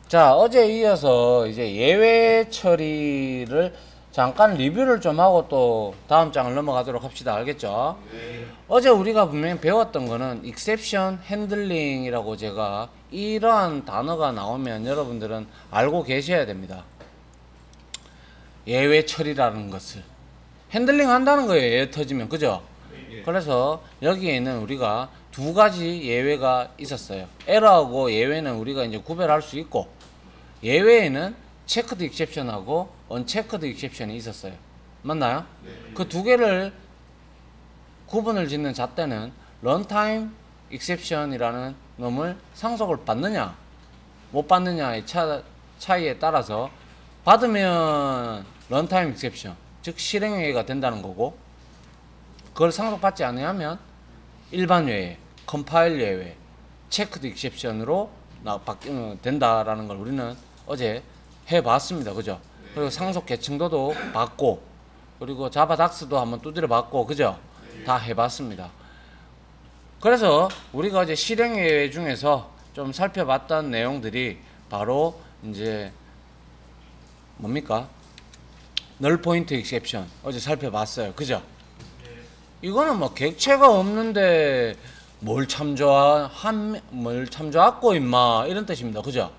자, 어제 이어서 이제 예외 처리를 잠깐 리뷰를 좀 하고 또 다음 장을 넘어가도록 합시다. 알겠죠? 어제 우리가 분명히 배웠던 거는 exception handling이라고 제가 이러한 단어가 나오면 여러분들은 알고 계셔야 됩니다. 예외 처리라는 것을 핸들링 한다는 거예요. 예외 터지면. 그죠? 그래서 여기에는 우리가 두 가지 예외가 있었어요. 에러하고 예외는 우리가 이제 구별할 수 있고, 예외에는 체크드 익셉션하고 언체크드 익셉션이 있었어요. 맞나요? 그 두 개를 구분을 짓는 잣대는 런타임 익셉션이라는 놈을 상속을 받느냐 못 받느냐의 차이에 따라서 받으면 런타임 익셉션, 즉 실행예외가 된다는 거고, 그걸 상속받지 않으면 일반 예외, 컴파일 예외, 체크드 익셉션으로 된다라는 걸 우리는 어제 해봤습니다. 그죠? 그리고 상속 계층도도 봤고, 그리고 자바닥스도 한번 두드려 봤고, 그죠? 다 해봤습니다. 그래서 우리가 어제 실행예외 중에서 좀 살펴봤던 내용들이 바로 이제 뭡니까? 널 포인트 익셉션 어제 살펴봤어요. 그죠? 이거는 뭐 객체가 없는데 뭘 참조하고 임마 이런 뜻입니다. 그죠?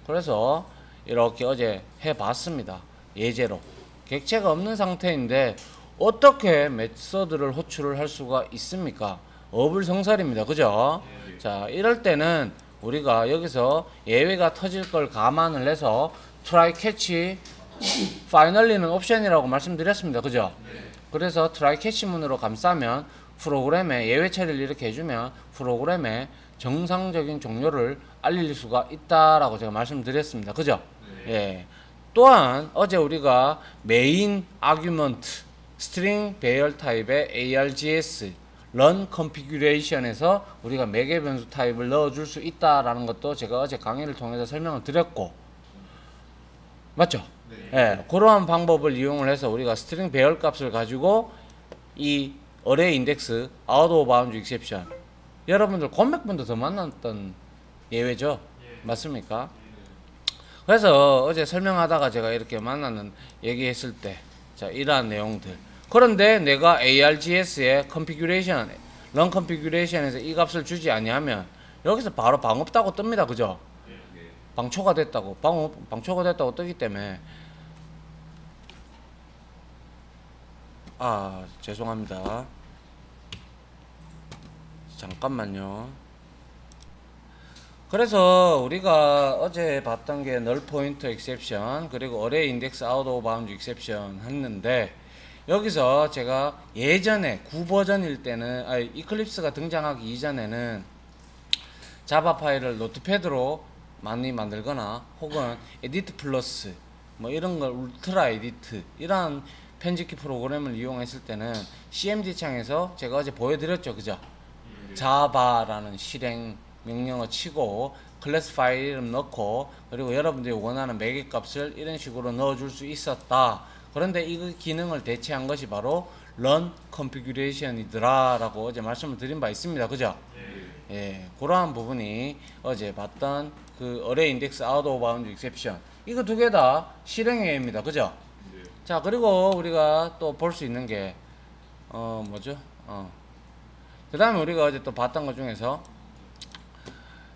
그래서 이렇게 어제 해봤습니다. 예제로 객체가 없는 상태인데 어떻게 메서드를 호출을 할 수가 있습니까? 어불성설입니다. 그죠? 자, 이럴 때는 우리가 여기서 예외가 터질 걸 감안을 해서 try catch finally는 옵션이라고 말씀드렸습니다. 그죠? 그래서 try catch 문으로 감싸면 프로그램에 예외 처리를 이렇게 해주면 프로그램의 정상적인 종료를 알릴 수가 있다라고 제가 말씀드렸습니다. 그죠? 예. 또한 어제 우리가 메인 아규먼트 스트링 배열 타입의 args run configuration에서 우리가 매개 변수 타입을 넣어줄 수 있다라는 것도 제가 어제 강의를 통해서 설명을 드렸고, 맞죠? 예, 그러한 방법을 이용을 해서 우리가 스트링 배열 값을 가지고 이 어레이 인덱스 아웃 오브 바운드 익셉션, 여러분들 권맥분도 더 만났던 예외죠? 맞습니까? 그래서 어제 설명하다가 제가 이렇게 만나는 얘기했을 때, 자, 이러한 내용들. 그런데 내가 args의 configuration, run configuration에서 이 값을 주지 아니하면 여기서 바로 방 없다고 뜹니다. 그죠? 방초가 됐다고, 방초가 됐다고 뜨기 때문에, 죄송합니다. 잠깐만요. 그래서 우리가 어제 봤던 게 null pointer exception 그리고 array index out of bound exception 했는데, 여기서 제가 예전에 9버전일 때는 이클립스가 등장하기 이전에는 자바 파일을 노트패드로 많이 만들거나 혹은 에디트 플러스 뭐 이런 걸 울트라 에디트 이런 편집기 프로그램을 이용했을 때는 CMD 창에서 제가 어제 보여드렸죠. 그죠? 자바라는 실행 명령어 치고 클래스 파일 이름 넣고 그리고 여러분들이 원하는 매개 값을 이런 식으로 넣어줄 수 있었다. 그런데 이 기능을 대체한 것이 바로 run configuration이더라 라고 어제 말씀을 드린 바 있습니다. 그죠? 예, 그러한 부분이 어제 봤던 그 array index out of bound exception, 이거 두 개 다 실행예외입니다. 그죠? 자, 그리고 우리가 또 볼 수 있는 게 뭐죠? 그 다음에 우리가 어제 또 봤던 것 중에서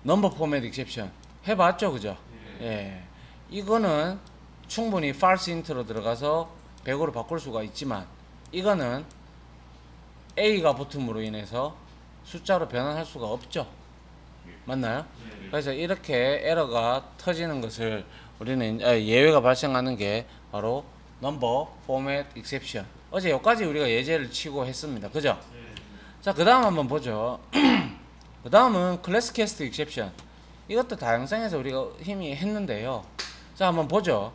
넘버 포맷 익셉션 해봤죠. 그죠? 예. 이거는 충분히 false int로 들어가서 100으로 바꿀 수가 있지만 이거는 A가 붙음으로 인해서 숫자로 변환할 수가 없죠. 맞나요? 그래서 이렇게 에러가 터지는 것을 우리는 예외가 발생하는 게 바로 넘버 포맷 익셉션. 어제 여기까지 우리가 예제를 치고 했습니다. 그죠? 자, 그 다음 한번 보죠. 그 다음은 클래스 캐스트 익셉션. 이것도 다양성에서 우리가 힘이 했는데요. 자, 한번 보죠.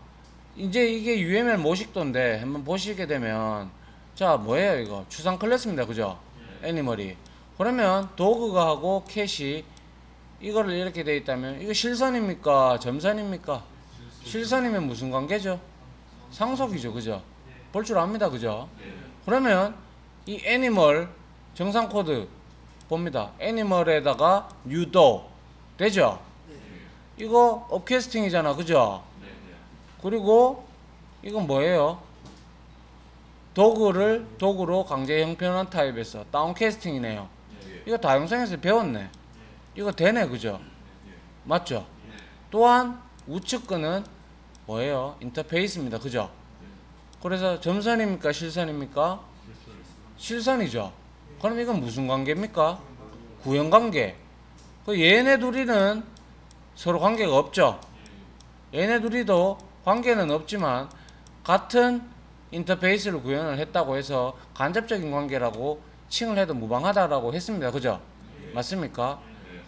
이제 이게 UML 모식도인데 한번 보시게 되면, 자, 뭐예요 이거? 추상 클래스입니다. 그죠? 애니멀이. 그러면 도그가 하고 캣이 이거를 이렇게 돼 있다면 이거 실선입니까? 점선입니까? 실선이면 무슨 관계죠? 상속이죠. 그죠? 볼 줄 압니다. 그죠? 그러면 이 애니멀 정상 코드 봅니다. 애니멀에다가 뉴도 되죠? 이거 업캐스팅이잖아, 그죠? 그리고 이건 뭐예요? 도구로 강제 형편한 타입에서 다운캐스팅이네요. 이거 다용성에서 배웠네. 이거 되네, 그죠? 맞죠? 또한 우측 거는 뭐예요? 인터페이스입니다, 그죠? 그래서 점선입니까, 실선입니까? 실선이죠. 그럼 이건 무슨 관계입니까? 구형관계. 그 얘네 둘이는 서로 관계가 없죠. 얘네 둘이도 관계는 없지만 같은 인터페이스를 구현을 했다고 해서 간접적인 관계라고 칭을 해도 무방하다라고 했습니다. 그죠? 맞습니까?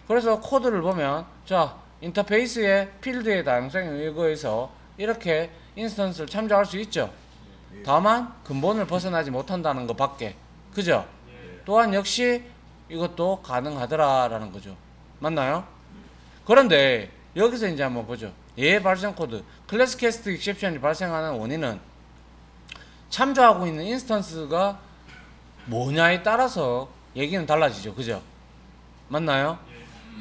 그래서 코드를 보면 자, 인터페이스의 필드의 다양성에 의거해서 이렇게 인스턴스를 참조할 수 있죠. 다만 근본을 벗어나지 못한다는 것 밖에. 그죠? 또한 역시 이것도 가능하더라라는 거죠. 맞나요? 그런데 여기서 이제 한번 보죠. 얘의 발생 코드. 클래스 캐스트 익셉션이 발생하는 원인은 참조하고 있는 인스턴스가 뭐냐에 따라서 얘기는 달라지죠. 그죠? 맞나요?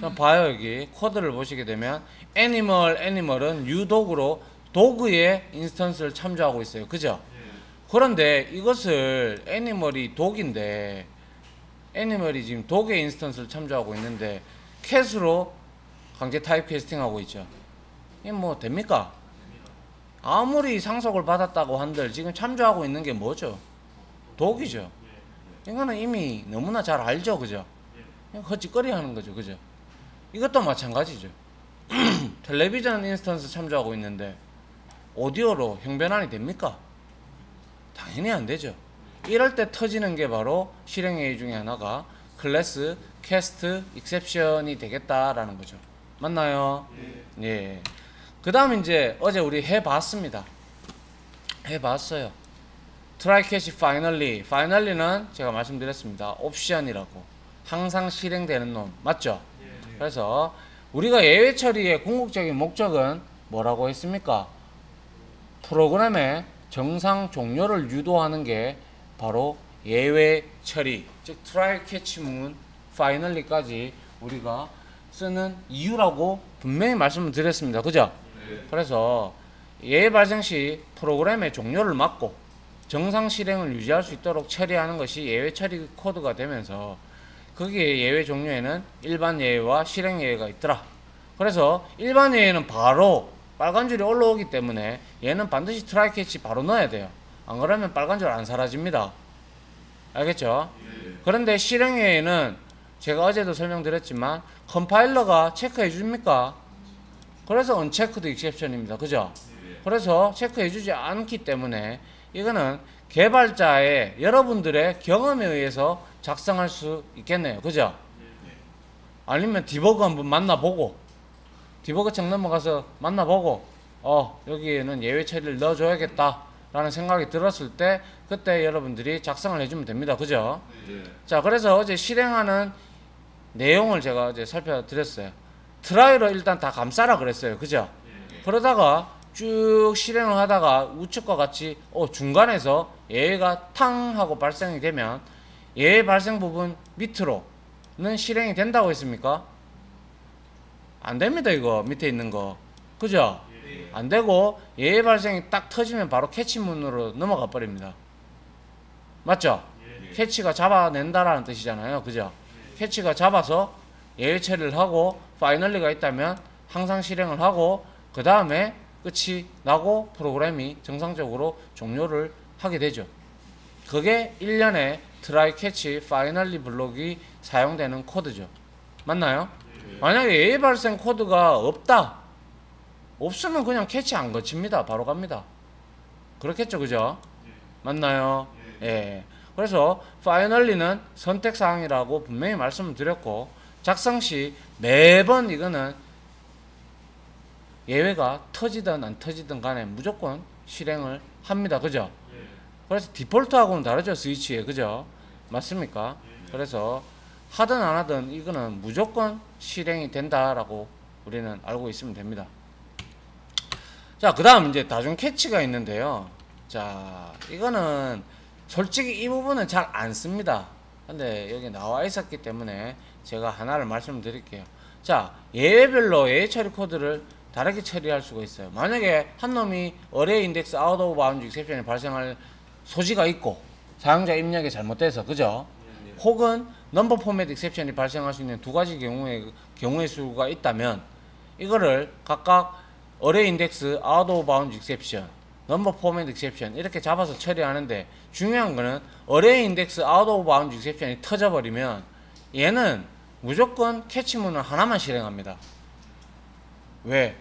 자, 봐요. 여기 코드를 보시게 되면 애니멀은 유도구로 도구의 인스턴스를 참조하고 있어요. 그죠? 그런데 이것을 애니멀이 독인데 애니멀이 지금 독의 인스턴스를 참조하고 있는데 캣으로 강제 타입 캐스팅하고 있죠. 이게 뭐 됩니까? 아무리 상속을 받았다고 한들 지금 참조하고 있는 게 뭐죠? 독이죠. 이거는 이미 너무나 잘 알죠. 그죠? 헛짓거리 하는 거죠. 그죠? 이것도 마찬가지죠. 텔레비전 인스턴스 참조하고 있는데 오디오로 형변환이 됩니까? 당연히 안 되죠. 이럴 때 터지는 게 바로 실행회의 중에 하나가 클래스 캐스트 익셉션이 되겠다라는 거죠. 맞나요? 예. 그 다음 이제 어제 우리 해봤습니다. 해봤어요. try catch finally. finally는 제가 말씀드렸습니다. 옵션이라고. 항상 실행되는 놈. 맞죠? 그래서 우리가 예외 처리의 궁극적인 목적은 뭐라고 했습니까? 프로그램의 정상 종료를 유도하는 게 바로 예외 처리, 즉 try catch문 finally까지 우리가 쓰는 이유라고 분명히 말씀을 드렸습니다. 그죠? 그래서 예외 발생 시 프로그램의 종료를 막고 정상 실행을 유지할 수 있도록 처리하는 것이 예외 처리 코드가 되면서 거기에 예외 종류에는 일반 예외와 실행 예외가 있더라. 그래서 일반 예외는 바로 빨간 줄이 올라오기 때문에 얘는 반드시 트라이 캐치 바로 넣어야 돼요. 안 그러면 빨간 줄 안 사라집니다. 알겠죠? 그런데 실행 예외는 제가 어제도 설명드렸지만 컴파일러가 체크해 줍니까? 그래서 unchecked exception입니다. 그죠? 그래서 체크해 주지 않기 때문에 이거는 개발자의 여러분들의 경험에 의해서 작성할 수 있겠네요. 그죠? 아니면 디버그 한번 만나보고 디버그 책 넘어가서 만나보고 여기에는 예외 처리를 넣어줘야겠다 라는 생각이 들었을 때 그때 여러분들이 작성을 해주면 됩니다. 그죠? 자, 그래서 어제 실행하는 내용을 제가 어제 살펴드렸어요. 트라이로 일단 다 감싸라 그랬어요. 그죠? 그러다가 쭉 실행을 하다가 우측과 같이 중간에서 예외가 탕 하고 발생이 되면 예외 발생 부분 밑으로는 실행이 된다고 했습니까? 안 됩니다. 이거 밑에 있는 거. 그죠? 안 되고 예외 발생이 딱 터지면 바로 캐치문으로 넘어가 버립니다. 맞죠? 캐치가 잡아낸다라는 뜻이잖아요. 그죠? 캐치가 잡아서 예외 처리를 하고 파이널리가 있다면 항상 실행을 하고 그 다음에 끝이 나고 프로그램이 정상적으로 종료를 하게 되죠. 그게 1년에 try catch finally 블록이 사용되는 코드죠. 맞나요? 만약에 예외 발생 코드가 없다. 없으면 그냥 캐치 안 거칩니다. 바로 갑니다. 그렇겠죠. 그죠? 맞나요? 예. 그래서 finally는 선택사항이라고 분명히 말씀을 드렸고 작성 시 매번 이거는 예외가 터지든 안 터지든 간에 무조건 실행을 합니다. 그죠? 그래서 디폴트하고는 다르죠. 스위치에. 그죠? 맞습니까? 그래서 하든 안 하든 이거는 무조건 실행이 된다라고 우리는 알고 있으면 됩니다. 자, 그 다음 이제 다중 캐치가 있는데요. 자, 이거는 솔직히 이 부분은 잘 안 씁니다. 근데 여기 나와 있었기 때문에 제가 하나를 말씀드릴게요. 자, 예외별로 예외 처리 코드를 다르게 처리할 수가 있어요. 만약에 한 놈이 어레이 인덱스 아웃 오브 바운드 익셉션이 발생할 소지가 있고 사용자 입력이 잘못돼서 그죠? 혹은 넘버 포맷 익셉션이 발생할 수 있는 두 가지 경우의 수가 있다면 이거를 각각 어레이 인덱스 아웃 오브 바운드 익셉션, 넘버 포맷 익셉션 이렇게 잡아서 처리하는데 중요한 거는 어레이 인덱스 아웃 오브 바운드 익셉션이 터져버리면 얘는 무조건 캐치문을 하나만 실행합니다. 왜?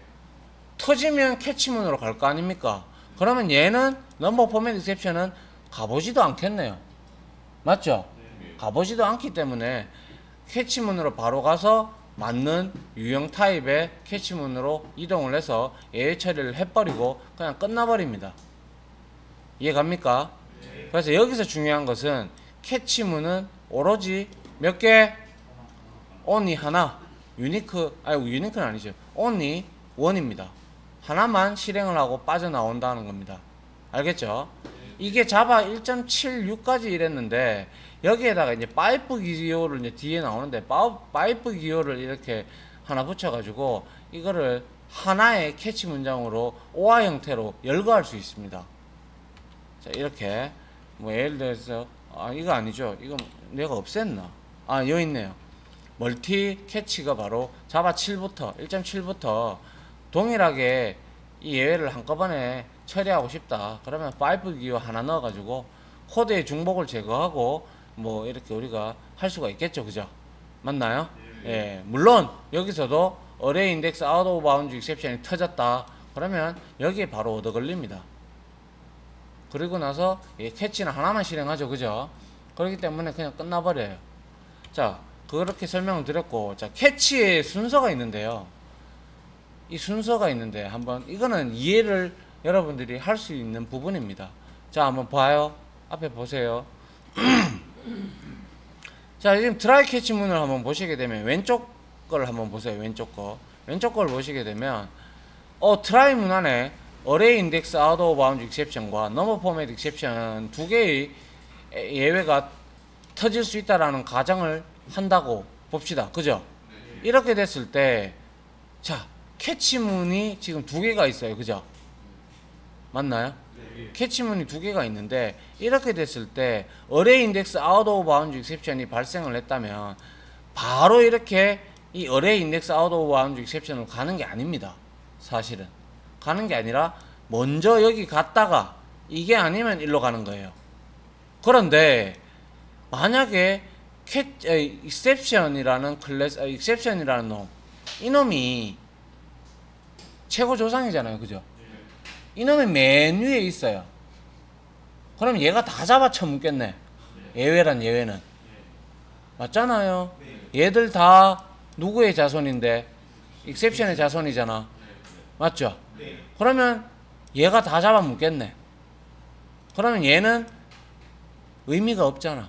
터지면 캐치문으로 갈 거 아닙니까? 그러면 얘는 넘버 포맷 익셉션은 가보지도 않겠네요. 맞죠? 가보지도 않기 때문에 캐치문으로 바로 가서 맞는 유형 타입의 캐치문으로 이동을 해서 예외 처리를 해버리고 그냥 끝나버립니다. 이해갑니까? 그래서 여기서 중요한 것은 캐치문은 오로지 몇 개? only 하나. 유니크는 아니죠. only 원입니다. 하나만 실행을 하고 빠져나온다는 겁니다. 알겠죠? 이게 자바 1.76까지 이랬는데 여기에다가 이제 파이프 기호를 이제 뒤에 나오는데 파이프 기호를 이렇게 하나 붙여가지고 이거를 하나의 캐치 문장으로 OR 형태로 열거할 수 있습니다. 자, 이렇게 뭐 예를 들어서 이거 아니죠. 이거 내가 없앴나? 여기 있네요. 멀티 캐치가 바로 자바 7부터 1.7부터 동일하게 이 예외를 한꺼번에 처리하고 싶다. 그러면 파이프 기호 하나 넣어가지고 코드의 중복을 제거하고 뭐 이렇게 우리가 할 수가 있겠죠. 그죠? 맞나요? 예. 물론 여기서도 어레이 인덱스 아웃 오브 바운드 익셉션이 터졌다. 그러면 여기에 바로 얻어 걸립니다. 그리고 나서 캐치는 하나만 실행하죠. 그죠? 그렇기 때문에 그냥 끝나버려요. 자, 그렇게 설명을 드렸고, 자, 캐치의 순서가 있는데요. 이 순서가 있는데 한번 이거는 이해를 여러분들이 할 수 있는 부분입니다. 자, 한번 봐요. 앞에 보세요. 자, 지금 드라이 캐치문을 한번 보시게 되면 왼쪽 걸 한번 보세요. 왼쪽 걸 보시게 되면 트라이 문 안에 어레이 인덱스 아웃 오브 바운드 익셉션과 넘버 포맷 익셉션 두 개의 예외가 터질 수 있다라는 가정을 한다고 봅시다. 그죠? 이렇게 됐을 때 자, 캐치문이 지금 두 개가 있어요. 그죠? 맞나요? 캐치문이 두 개가 있는데 이렇게 됐을 때 어레이 인덱스 아웃 오브 바운드 익셉션이 발생을 했다면 바로 이렇게 이 어레이 인덱스 아웃 오브 바운드 익셉션을 가는 게 아닙니다. 사실은 가는 게 아니라 먼저 여기 갔다가 이게 아니면 일로 가는 거예요. 그런데 만약에 익셉션이라는 클래스, 익셉션이라는 놈, 이놈이 최고 조상이잖아요. 그죠? 이놈이 맨 위에 있어요. 그럼 얘가 다 잡아쳐 묻겠네. 예외란 예외는. 맞잖아요. 얘들 다 누구의 자손인데? 익셉션의 자손이잖아. 맞죠? 그러면 얘가 다 잡아 묻겠네. 그러면 얘는 의미가 없잖아.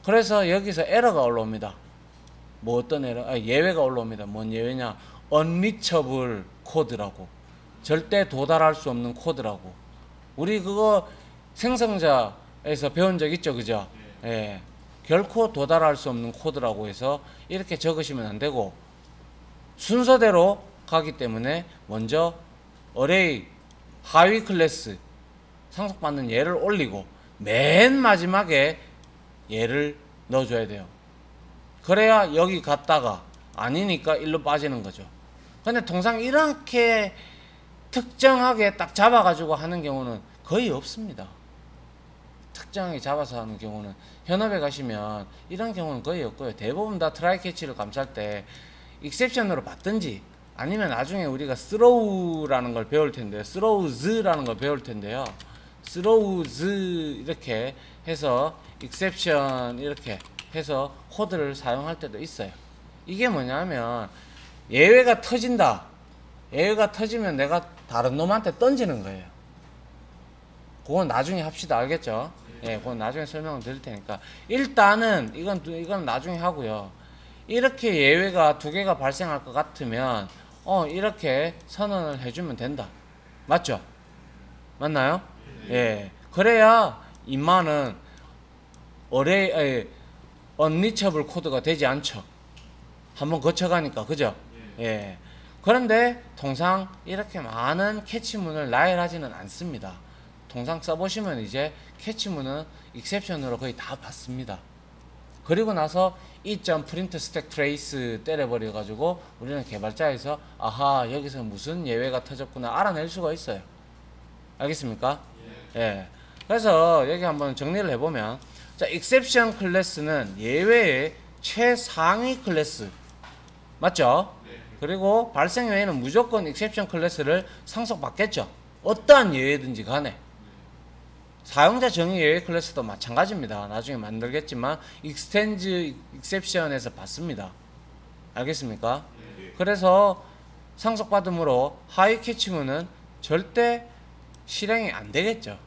그래서 여기서 에러가 올라옵니다. 뭐 어떤 에러? 예외가 올라옵니다. 뭔 예외냐? unreachable 코드라고. 절대 도달할 수 없는 코드라고. 우리 그거 생성자에서 배운 적 있죠. 그죠? 예. 결코 도달할 수 없는 코드라고 해서 이렇게 적으시면 안 되고 순서대로 가기 때문에 먼저 어레이 하위 클래스 상속받는 얘를 올리고 맨 마지막에 얘를 넣어줘야 돼요. 그래야 여기 갔다가 아니니까 일로 빠지는 거죠. 근데 통상 이렇게 특정하게 딱 잡아가지고 하는 경우는 거의 없습니다. 특정하게 잡아서 하는 경우는 현업에 가시면 이런 경우는 거의 없고요. 대부분 다 트라이 캐치를 감쌀 때 익셉션으로 받든지 아니면 나중에 우리가 스로우라는 걸 배울 텐데요. 스로우즈라는 걸 배울 텐데요. 스로우즈 이렇게 해서 익셉션 이렇게 해서 코드를 사용할 때도 있어요. 이게 뭐냐면 예외가 터진다. 예외가 터지면 내가 다른 놈한테 던지는 거예요. 그건 나중에 합시다. 알겠죠? 예, 그건 나중에 설명을 드릴 테니까 일단은 이건 나중에 하고요. 이렇게 예외가 두 개가 발생할 것 같으면 이렇게 선언을 해주면 된다. 맞죠? 맞나요? 예. 그래야 임마는 unreachable 코드가 되지 않죠. 한번 거쳐가니까 그죠? 예. 그런데 통상 이렇게 많은 캐치문을 나열하지는 않습니다. 통상 써보시면 이제 캐치문은 익셉션으로 거의 다 받습니다. 그리고 나서 이점 프린트 스택 트레이스 때려버려 가지고 우리는 개발자에서 아하 여기서 무슨 예외가 터졌구나 알아낼 수가 있어요. 알겠습니까? 예. 그래서 여기 한번 정리를 해보면 자 exception 클래스는 예외의 최상위 클래스 맞죠? 그리고 발생 외에는 무조건 exception 클래스를 상속받겠죠. 어떠한 예외든지 간에 사용자 정의 예외 클래스도 마찬가지입니다. 나중에 만들겠지만 익스텐즈 익셉션에서 받습니다. 알겠습니까? 그래서 상속받음으로 하위 캐치문은 절대 실행이 안 되겠죠.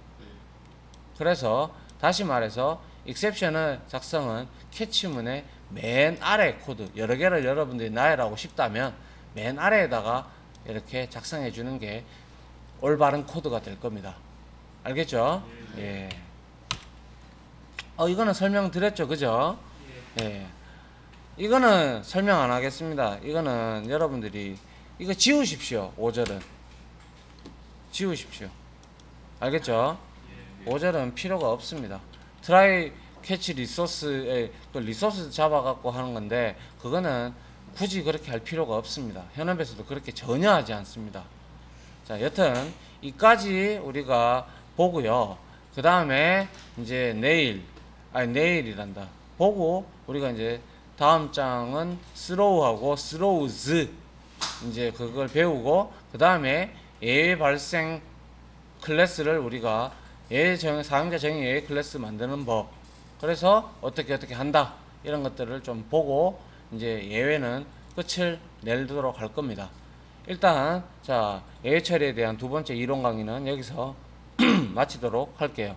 그래서 다시 말해서 익셉션의 작성은 캐치문의 맨 아래 코드 여러 개를 여러분들이 나열하고 싶다면 맨 아래에다가 이렇게 작성해 주는 게 올바른 코드가 될 겁니다. 알겠죠? 예. 이거는 설명드렸죠, 그죠? 예. 이거는 설명 안 하겠습니다. 이거는 여러분들이 이거 지우십시오. 5절은 지우십시오. 알겠죠? 5절은 필요가 없습니다. 트라이 캐치 리소스에 또 리소스 잡아갖고 하는 건데 그거는 굳이 그렇게 할 필요가 없습니다. 현업에서도 그렇게 전혀 하지 않습니다. 자, 여튼 이까지 우리가 보고요. 그 다음에 이제 내일이란다. 보고 우리가 이제 다음 장은 스로우하고 스로우즈 이제 그걸 배우고 그 다음에 예외 발생 클래스를 우리가 사용자 정의 예외 클래스 만드는 법. 그래서 어떻게 한다. 이런 것들을 좀 보고 이제 예외는 끝을 내도록 할 겁니다. 일단 자 예외 처리에 대한 두 번째 이론 강의는 여기서 마치도록 할게요.